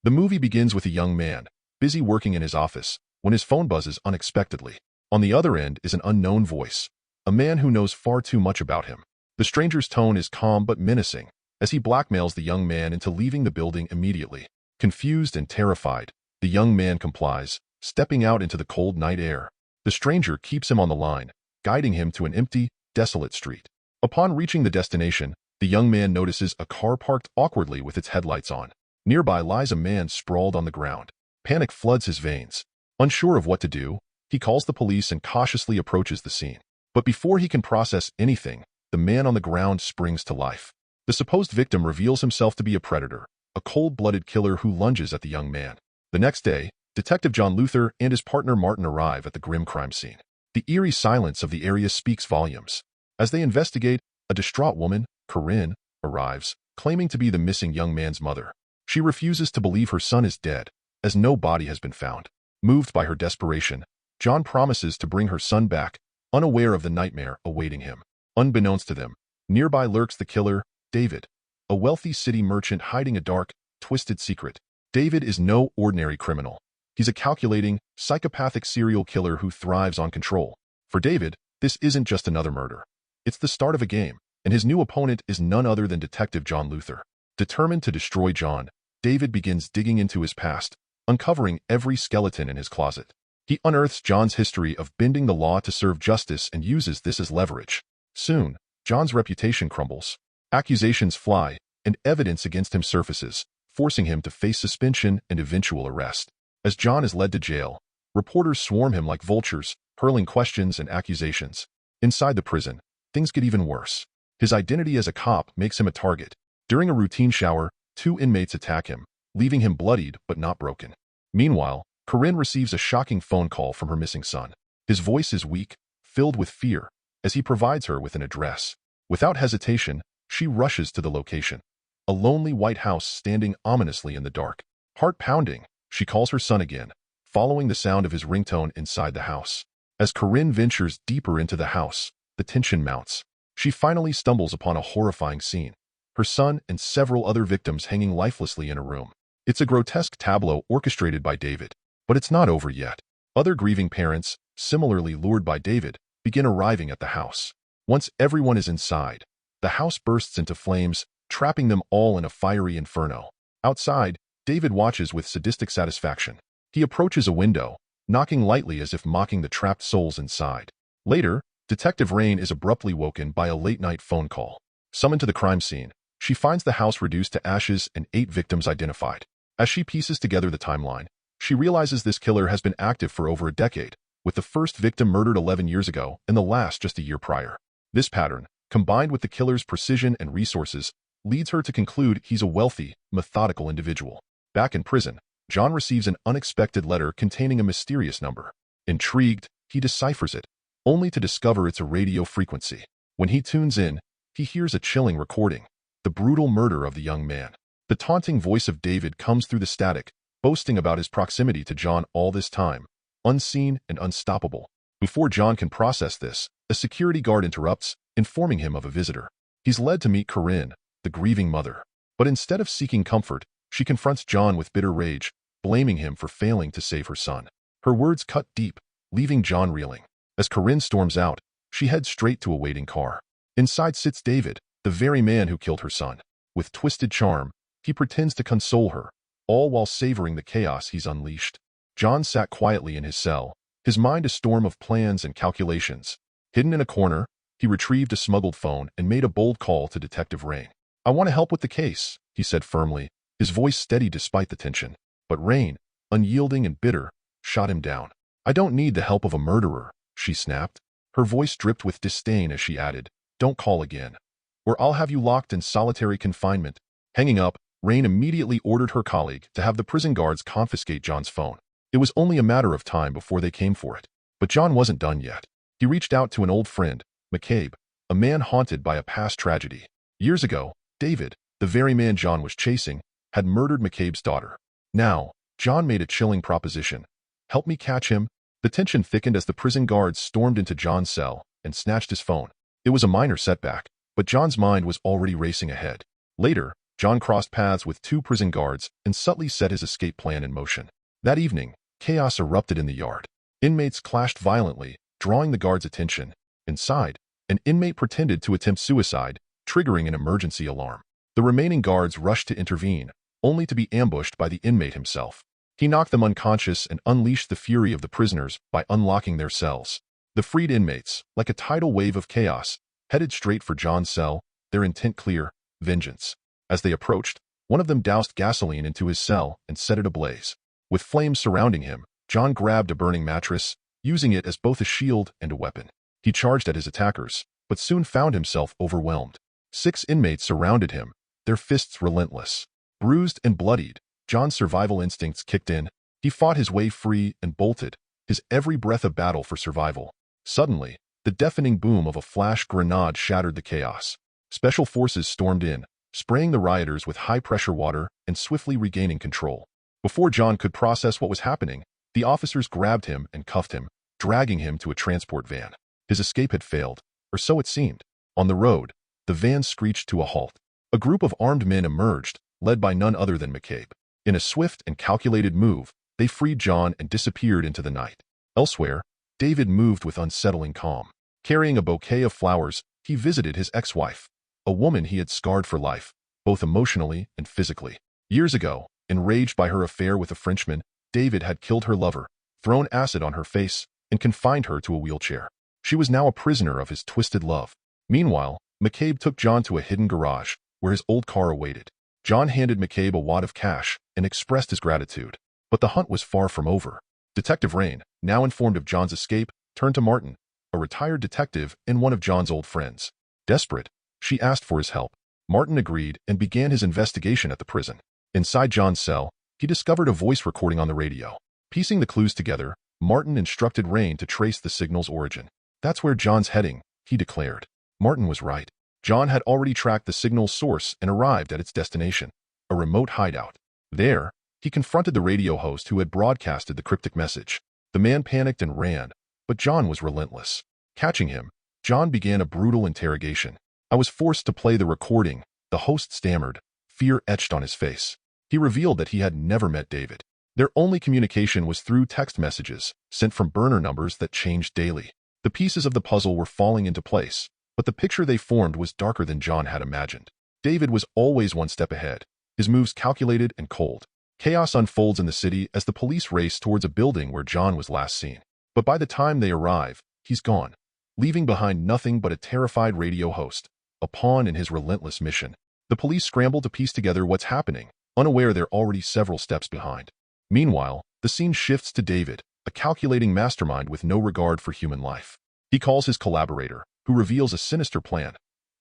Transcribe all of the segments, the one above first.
The movie begins with a young man, busy working in his office, when his phone buzzes unexpectedly. On the other end is an unknown voice, a man who knows far too much about him. The stranger's tone is calm but menacing, as he blackmails the young man into leaving the building immediately. Confused and terrified, the young man complies, stepping out into the cold night air. The stranger keeps him on the line, guiding him to an empty, desolate street. Upon reaching the destination, the young man notices a car parked awkwardly with its headlights on. Nearby lies a man sprawled on the ground. Panic floods his veins. Unsure of what to do, he calls the police and cautiously approaches the scene. But before he can process anything, the man on the ground springs to life. The supposed victim reveals himself to be a predator, a cold-blooded killer who lunges at the young man. The next day, Detective John Luther and his partner Martin arrive at the grim crime scene. The eerie silence of the area speaks volumes. As they investigate, a distraught woman, Corinne, arrives, claiming to be the missing young man's mother. She refuses to believe her son is dead, as no body has been found. Moved by her desperation, John promises to bring her son back, unaware of the nightmare awaiting him. Unbeknownst to them, nearby lurks the killer, David, a wealthy city merchant hiding a dark, twisted secret. David is no ordinary criminal. He's a calculating, psychopathic serial killer who thrives on control. For David, this isn't just another murder. It's the start of a game, and his new opponent is none other than Detective John Luther. Determined to destroy John, David begins digging into his past, uncovering every skeleton in his closet. He unearths John's history of bending the law to serve justice and uses this as leverage. Soon, John's reputation crumbles. Accusations fly, and evidence against him surfaces, forcing him to face suspension and eventual arrest. As John is led to jail, reporters swarm him like vultures, hurling questions and accusations. Inside the prison, things get even worse. His identity as a cop makes him a target. During a routine shower, 2 inmates attack him, leaving him bloodied but not broken. Meanwhile, Corinne receives a shocking phone call from her missing son. His voice is weak, filled with fear, as he provides her with an address. Without hesitation, she rushes to the location. A lonely white house standing ominously in the dark. Heart pounding, she calls her son again, following the sound of his ringtone inside the house. As Corinne ventures deeper into the house, the tension mounts. She finally stumbles upon a horrifying scene. Her son and several other victims hanging lifelessly in a room. It's a grotesque tableau orchestrated by David. But it's not over yet. Other grieving parents, similarly lured by David, begin arriving at the house. Once everyone is inside, the house bursts into flames, trapping them all in a fiery inferno. Outside, David watches with sadistic satisfaction. He approaches a window, knocking lightly as if mocking the trapped souls inside. Later, Detective Rain is abruptly woken by a late-night phone call. Summoned to the crime scene, she finds the house reduced to ashes and 8 victims identified. As she pieces together the timeline, she realizes this killer has been active for over a decade, with the first victim murdered 11 years ago and the last just a year prior. This pattern, combined with the killer's precision and resources, leads her to conclude he's a wealthy, methodical individual. Back in prison, John receives an unexpected letter containing a mysterious number. Intrigued, he deciphers it, only to discover it's a radio frequency. When he tunes in, he hears a chilling recording, the brutal murder of the young man. The taunting voice of David comes through the static, boasting about his proximity to John all this time, unseen and unstoppable. Before John can process this, a security guard interrupts, informing him of a visitor. He's led to meet Corinne, the grieving mother. But instead of seeking comfort, she confronts John with bitter rage, blaming him for failing to save her son. Her words cut deep, leaving John reeling. As Corinne storms out, she heads straight to a waiting car. Inside sits David, the very man who killed her son. With twisted charm, he pretends to console her, all while savoring the chaos he's unleashed. John sat quietly in his cell, his mind a storm of plans and calculations. Hidden in a corner, he retrieved a smuggled phone and made a bold call to Detective Rain. "I want to help with the case," he said firmly, his voice steady despite the tension. But Rain, unyielding and bitter, shot him down. "I don't need the help of a murderer," she snapped. Her voice dripped with disdain as she added, "Don't call again, or I'll have you locked in solitary confinement." Hanging up, Rain immediately ordered her colleague to have the prison guards confiscate John's phone. It was only a matter of time before they came for it. But John wasn't done yet. He reached out to an old friend, McCabe, a man haunted by a past tragedy. Years ago, David, the very man John was chasing, had murdered McCabe's daughter. Now, John made a chilling proposition. "Help me catch him." The tension thickened as the prison guards stormed into John's cell and snatched his phone. It was a minor setback, but John's mind was already racing ahead. Later, John crossed paths with 2 prison guards and subtly set his escape plan in motion. That evening, chaos erupted in the yard. Inmates clashed violently, drawing the guards' attention. Inside, an inmate pretended to attempt suicide, triggering an emergency alarm. The remaining guards rushed to intervene, only to be ambushed by the inmate himself. He knocked them unconscious and unleashed the fury of the prisoners by unlocking their cells. The freed inmates, like a tidal wave of chaos, headed straight for John's cell, their intent clear: vengeance. As they approached, one of them doused gasoline into his cell and set it ablaze. With flames surrounding him, John grabbed a burning mattress, using it as both a shield and a weapon. He charged at his attackers, but soon found himself overwhelmed. 6 inmates surrounded him, their fists relentless. Bruised and bloodied, John's survival instincts kicked in. He fought his way free and bolted, his every breath a battle for survival. Suddenly, the deafening boom of a flash grenade shattered the chaos. Special forces stormed in, spraying the rioters with high-pressure water and swiftly regaining control. Before John could process what was happening, the officers grabbed him and cuffed him, dragging him to a transport van. His escape had failed, or so it seemed. On the road, the van screeched to a halt. A group of armed men emerged, led by none other than McCabe. In a swift and calculated move, they freed John and disappeared into the night. Elsewhere, David moved with unsettling calm. Carrying a bouquet of flowers, he visited his ex-wife, a woman he had scarred for life, both emotionally and physically. Years ago, enraged by her affair with a Frenchman, David had killed her lover, thrown acid on her face, and confined her to a wheelchair. She was now a prisoner of his twisted love. Meanwhile, McCabe took John to a hidden garage, where his old car awaited. John handed McCabe a wad of cash and expressed his gratitude. But the hunt was far from over. Detective Rain, now informed of John's escape, turned to Martin, a retired detective and one of John's old friends. Desperate, she asked for his help. Martin agreed and began his investigation at the prison. Inside John's cell, he discovered a voice recording on the radio. Piecing the clues together, Martin instructed Rain to trace the signal's origin. "That's where John's heading," he declared. Martin was right. John had already tracked the signal's source and arrived at its destination, a remote hideout. There, he confronted the radio host who had broadcasted the cryptic message. The man panicked and ran, but John was relentless. Catching him, John began a brutal interrogation. "I was forced to play the recording," the host stammered, fear etched on his face. He revealed that he had never met David. Their only communication was through text messages, sent from burner numbers that changed daily. The pieces of the puzzle were falling into place, but the picture they formed was darker than John had imagined. David was always one step ahead, his moves calculated and cold. Chaos unfolds in the city as the police race towards a building where John was last seen. But by the time they arrive, he's gone, leaving behind nothing but a terrified radio host, a pawn in his relentless mission. The police scramble to piece together what's happening, unaware they're already several steps behind. Meanwhile, the scene shifts to David, a calculating mastermind with no regard for human life. He calls his collaborator, who reveals a sinister plan.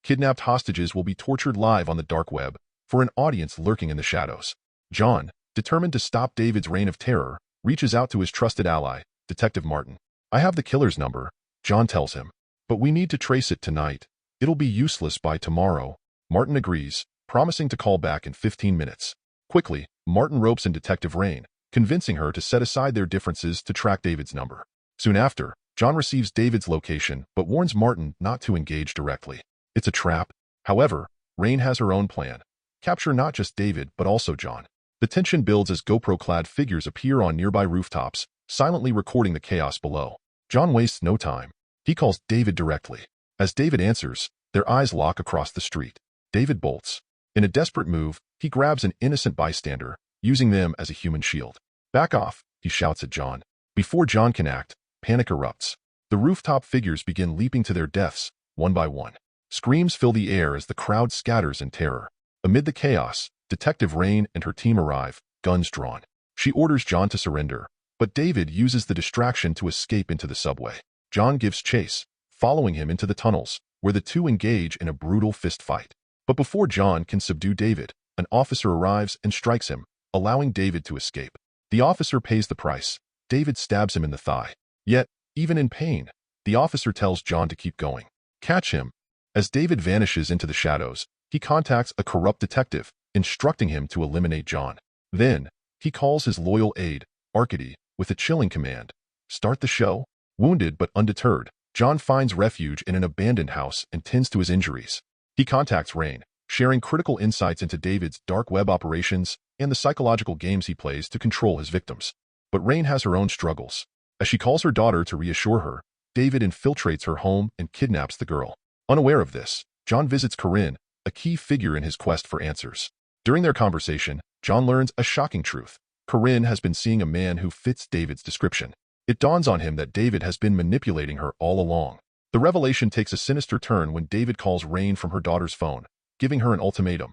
Kidnapped hostages will be tortured live on the dark web, for an audience lurking in the shadows. John, determined to stop David's reign of terror, reaches out to his trusted ally, Detective Martin. "I have the killer's number," John tells him, "but we need to trace it tonight. It'll be useless by tomorrow." Martin agrees, promising to call back in 15 minutes. Quickly, Martin ropes in Detective Rain, convincing her to set aside their differences to track David's number. Soon after, John receives David's location but warns Martin not to engage directly. It's a trap. However, Rain has her own plan. Capture not just David but also John. The tension builds as GoPro-clad figures appear on nearby rooftops, silently recording the chaos below. John wastes no time. He calls David directly. As David answers, their eyes lock across the street. David bolts. In a desperate move, he grabs an innocent bystander, using them as a human shield. "Back off," he shouts at John. Before John can act, panic erupts. The rooftop figures begin leaping to their deaths, one by one. Screams fill the air as the crowd scatters in terror. Amid the chaos, Detective Rain and her team arrive, guns drawn. She orders John to surrender, but David uses the distraction to escape into the subway. John gives chase, following him into the tunnels, where the two engage in a brutal fist fight. But before John can subdue David, an officer arrives and strikes him, allowing David to escape. The officer pays the price. David stabs him in the thigh. Yet, even in pain, the officer tells John to keep going. Catch him. As David vanishes into the shadows, he contacts a corrupt detective, instructing him to eliminate John. Then, he calls his loyal aide, Arkady, with a chilling command. "Start the show?" Wounded but undeterred, John finds refuge in an abandoned house and tends to his injuries. He contacts Rain, sharing critical insights into David's dark web operations and the psychological games he plays to control his victims. But Rain has her own struggles. As she calls her daughter to reassure her, David infiltrates her home and kidnaps the girl. Unaware of this, John visits Corinne, a key figure in his quest for answers. During their conversation, John learns a shocking truth. Corinne has been seeing a man who fits David's description. It dawns on him that David has been manipulating her all along. The revelation takes a sinister turn when David calls Rain from her daughter's phone, giving her an ultimatum.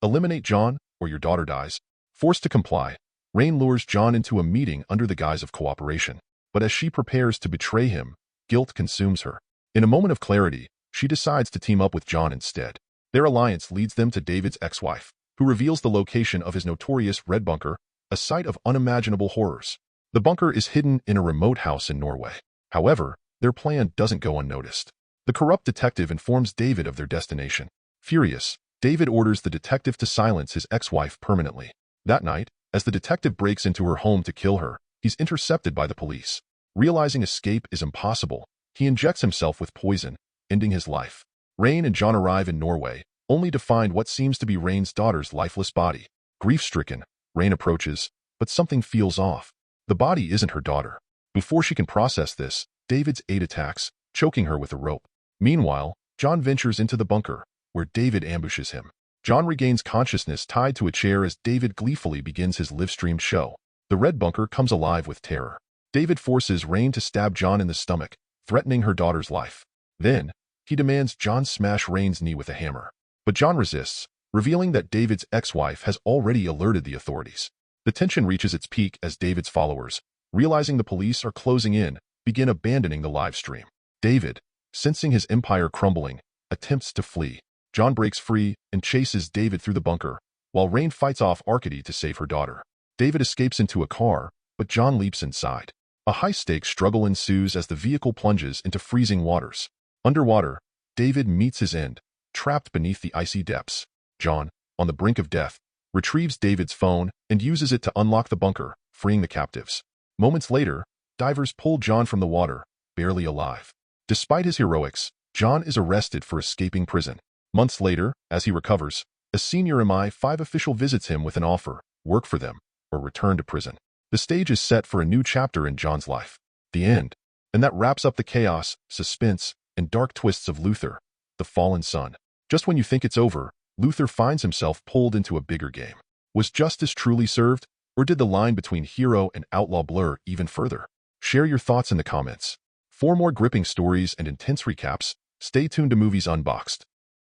Eliminate John, or your daughter dies. Forced to comply, Rain lures John into a meeting under the guise of cooperation. But as she prepares to betray him, guilt consumes her. In a moment of clarity, she decides to team up with John instead. Their alliance leads them to David's ex-wife, who reveals the location of his notorious Red Bunker, a site of unimaginable horrors. The bunker is hidden in a remote house in Norway. However, their plan doesn't go unnoticed. The corrupt detective informs David of their destination. Furious, David orders the detective to silence his ex-wife permanently. That night, as the detective breaks into her home to kill her, he's intercepted by the police. Realizing escape is impossible, he injects himself with poison, ending his life. Rain and John arrive in Norway, only to find what seems to be Rain's daughter's lifeless body. Grief-stricken, Rain approaches, but something feels off. The body isn't her daughter. Before she can process this, David's aide attacks, choking her with a rope. Meanwhile, John ventures into the bunker, where David ambushes him. John regains consciousness tied to a chair as David gleefully begins his live-streamed show. The Red Bunker comes alive with terror. David forces Rain to stab John in the stomach, threatening her daughter's life. Then, he demands John smash Rain's knee with a hammer. But John resists, revealing that David's ex-wife has already alerted the authorities. The tension reaches its peak as David's followers, realizing the police are closing in, begin abandoning the live stream. David, sensing his empire crumbling, attempts to flee. John breaks free and chases David through the bunker, while Rain fights off Arkady to save her daughter. David escapes into a car, but John leaps inside. A high-stakes struggle ensues as the vehicle plunges into freezing waters. Underwater, David meets his end, trapped beneath the icy depths. John, on the brink of death, retrieves David's phone and uses it to unlock the bunker, freeing the captives. Moments later, divers pull John from the water, barely alive. Despite his heroics, John is arrested for escaping prison. Months later, as he recovers, a senior MI5 official visits him with an offer: work for them, or return to prison. The stage is set for a new chapter in John's life. The end. And that wraps up the chaos, suspense, and dark twists of Luther, the Fallen Son. Just when you think it's over, Luther finds himself pulled into a bigger game. Was justice truly served, or did the line between hero and outlaw blur even further? Share your thoughts in the comments. For more gripping stories and intense recaps, stay tuned to Movies Unboxed.